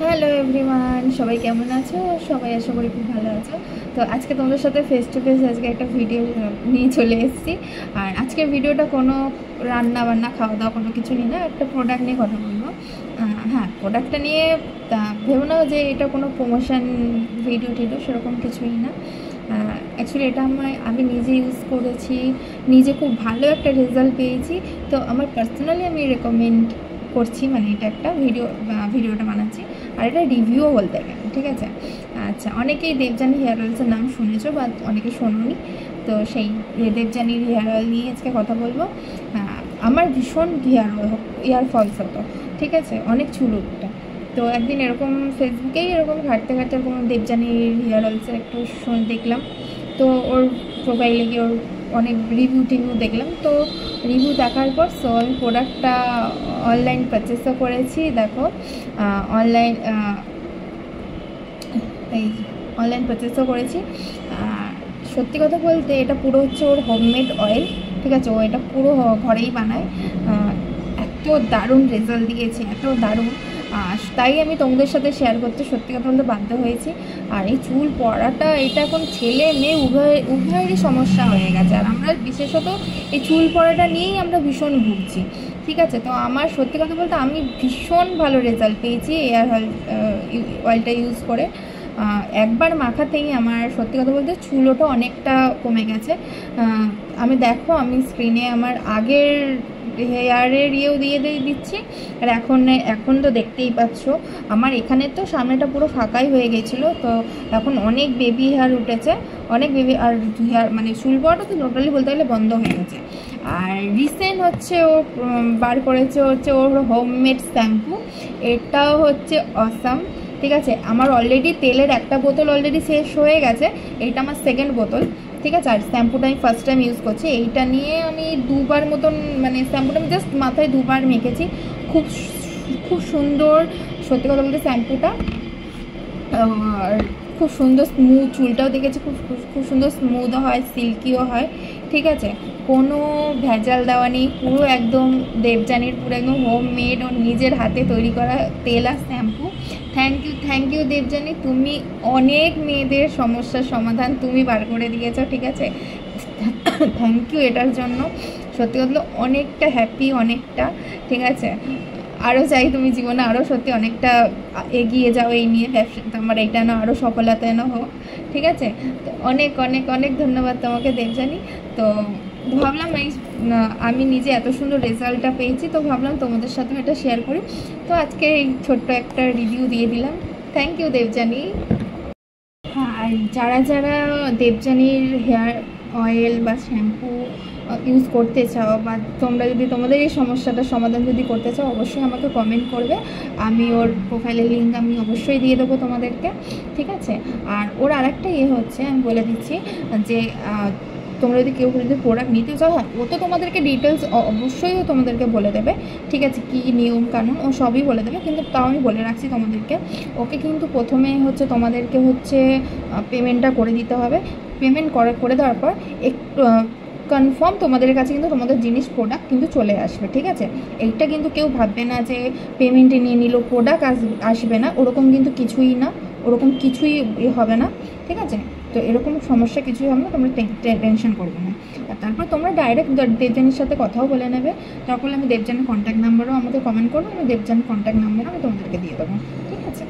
Hello everyone, সবাই কেমন আছো? সবাই আশা করি খুব ভালো আছো। তো আজকে তোমাদের সাথে ফেস টু ফেস আজকে একটা ভিডিও নিয়ে চলে এসেছি। আর আজকের ভিডিওটা কোনো রান্না বান্না খাওয়া দাওয়া কোনো কিছু নিয়ে না, একটা প্রোডাক্ট নিয়ে কথা বলবো। হ্যাঁ, প্রোডাক্টটা নিয়ে ভেবো না যে এটা কোনো প্রমোশন ভিডিও টিডিও, সেরকম কিছুই না। অ্যাকচুয়ালি এটা আমি নিজে ইউজ করেছি, নিজে খুব ভালো একটা রেজাল্ট পেয়েছি। তো আমার পার্সোনালি আমি রেকমেন্ড করছি, মানে এটা একটা ভিডিওটা বানাচ্ছি। আর এটা রিভিউও বলতে গেলে, ঠিক আছে? আচ্ছা, অনেকেই দেবযানী হেয়ার অয়েলসের নাম শুনেছো বা অনেকে শোনোনি। তো সেই দেবযানীর হেয়ার অয়েল নিয়ে আজকে কথা বলবো। আমার ভীষণ হেয়ার ফলস হতো, ঠিক আছে, অনেক চুল উঠতো। তো একদিন এরকম ফেসবুকেই এরকম ঘাঁটতে ঘাঁটতে এরকম দেবযানীর হেয়ার অয়েলসের একটু দেখলাম। তো ওর প্রোফাইলে গিয়ে ওর অনেক টিভিউ দেখলাম। তো রিভিউ দেখার পর সো আমি প্রোডাক্টটা অনলাইন পারচেসও করেছি। দেখো, অনলাইন অনলাইন পারচেসও করেছি। সত্যি কথা বলতে এটা পুরো হচ্ছে ওর হোমমেড অয়েল, ঠিক আছে? ও এটা পুরো ঘরেই বানায়। এত দারুণ রেজাল্ট দিয়েছে, এত দারুণ, তাই আমি তোমাদের সাথে শেয়ার করতে সত্যি কথা বলতে বাধ্য হয়েছি। আর এই চুল পড়াটা, এটা এখন ছেলে মেয়ে উভয়েরই সমস্যা হয়ে গেছে। আর আমরা বিশেষত এই চুল পড়াটা নিয়েই আমরা ভীষণ ভুগছি, ঠিক আছে? তো আমার সত্যি কথা বলতে আমি ভীষণ ভালো রেজাল্ট পেয়েছি এয়ার অয়েলটা ইউজ করে। একবার মাখাতেই আমার সত্যি কথা বলতে চুলটা অনেকটা কমে গেছে। আমি স্ক্রিনে আমার আগের হেয়ারের দিয়ে দিচ্ছি। আর এখন তো দেখতেই পাচ্ছ আমার এখানে তো সামনেটা পুরো ফাঁকাই হয়ে গেছিলো। তো এখন অনেক বেবি হেয়ার উঠেছে, অনেক বেবি আর হেয়ার, মানে চুল পড়াটা তো টোটালি বলতে গেলে বন্ধ হয়ে গেছে। আর রিসেন্ট হচ্ছে ও বার করেছে হচ্ছে ওর হোমমেড শ্যাম্পু। এটাও হচ্ছে অসাম, ঠিক আছে? আমার অলরেডি তেলের একটা বোতল অলরেডি শেষ হয়ে গেছে, এইটা আমার সেকেন্ড বোতল, ঠিক আছে? আর শ্যাম্পুটা আমি ফার্স্ট টাইম ইউজ করছি। এইটা নিয়ে আমি দুবার মতন, মানে শ্যাম্পুটা আমি জাস্ট মাথায় দুবার মেখেছি। খুব খুব সুন্দর, সত্যি কথা বলতে শ্যাম্পুটা। আর খুব সুন্দর স্মুথ, চুলটাও দেখেছি খুব খুব সুন্দর স্মুথও হয়, সিল্কিও হয়, ঠিক আছে? কোনো ভেজাল দেওয়া নেই, পুরো একদম দেবযানীর পুরো একদম হোমমেড ও নিজের হাতে তৈরি করা তেল আর শ্যাম্পু। থ্যাংক ইউ দেবযানী, তুমি অনেক মেয়েদের সমস্যার সমাধান তুমি বার করে দিয়েছো, ঠিক আছে? থ্যাংক ইউ এটার জন্য। সত্যি কথা অনেকটা হ্যাপি, অনেকটা, ঠিক আছে? আরও চাই তুমি জীবনে আরও সত্যি অনেকটা এগিয়ে যাও এই নিয়ে, ব্যবসা তোমার এইটা না আরও সফলতা না হোক, ঠিক আছে? তো অনেক অনেক অনেক ধন্যবাদ তোমাকে দেবযানী। তো ভাবলাম আমি নিজে এত সুন্দর রেজাল্টটা পেয়েছি, তো ভাবলাম তোমাদের সাথে এটা শেয়ার করি। তো আজকে এই ছোট্ট একটা রিভিউ দিয়ে দিলাম। Thank you Debjani. হ্যাঁ, আর যারা যারা দেবযানীর হেয়ার অয়েল বা শ্যাম্পু ইউজ করতে চাও, বা তোমরা যদি তোমাদের এই সমস্যাটার সমাধান যদি করতে চাও, অবশ্যই আমাকে কমেন্ট করবে। আমি ওর প্রোফাইলের লিঙ্ক আমি অবশ্যই দিয়ে দেবো তোমাদেরকে, ঠিক আছে? আর ওর আরেকটা হচ্ছে, আমি বলে দিচ্ছি যে তোমরা যদি কেউ যদি প্রোডাক্ট নিতে চাও, হ্যাঁ, ও তো তোমাদেরকে ডিটেলস অবশ্যই ও তোমাদেরকে বলে দেবে, ঠিক আছে? কী নিয়ম কানুন ও সবই বলে দেবে। কিন্তু তাও আমি বলে রাখছি তোমাদেরকে, ওকে কিন্তু প্রথমে হচ্ছে তোমাদেরকে হচ্ছে পেমেন্টটা করে দিতে হবে। পেমেন্ট করে দেওয়ার পর একটু কনফার্ম তোমাদের কাছে কিন্তু তোমাদের জিনিস প্রোডাক্ট কিন্তু চলে আসবে, ঠিক আছে? এইটা কিন্তু কেউ ভাববে না যে পেমেন্টে নিয়ে নিল প্রোডাক্ট আসবে না, ওরকম কিন্তু কিছুই না, ওরকম কিছুই হবে না, ঠিক আছে? তো এরকম সমস্যা কিছুই হবে না, তোমরা টেনশন করবে না। আর তারপর তোমরা ডাইরেক্ট দেবযানীর সাথে কথাও বলে নেবে। তারপরে আমি দেবযানীর কন্ট্যাক্ট নাম্বারও আমাকে কমেন্ট করবো, আমি দেবযানীর কন্ট্যাক্ট নাম্বারও আমি তোমাদেরকে দিয়ে দেবো, ঠিক আছে?